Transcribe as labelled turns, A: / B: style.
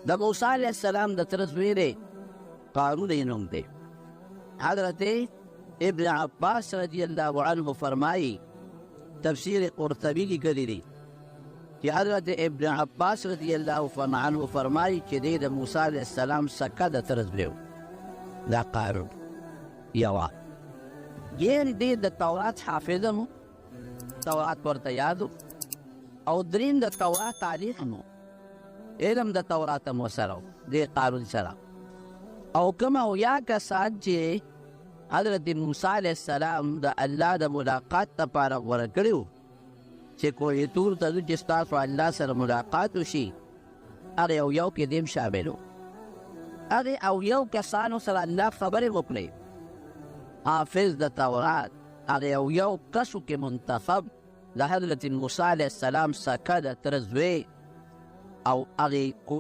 A: د موسی علیه السلام د تره زوی دی، قارون یې نوم دی. حضرت ابن عباس رضی الله عنه فرمایي، تفسیر قرطبي لیکلی دی چې حضرت ابن عباس رضی الله عنه فرمایي چې دی د موسی علیه السلام سکه د تره زوی و، دا قارون. یوه یعنې دی د تورات حافظ مو، تورات ورته یاد او دریم د تورات تاریخ مو، علم د تورات مو سره دی قارون سره. او کوم اویا کسان چې حضرت موسی علیه السلام د الله د ملاقات لپاره غوره کړي وو چې کوه طور ته ځو چې ستاسو الله سره ملاقات وشي، هغې اویو کې دیم شامل و. هغې اویو کسانو سره الله خبرې وکړې، حافظ د تورات هغې اویو کسو کې منتخب د حضرت موسی علیه السلام سکه د تره زوی او هغې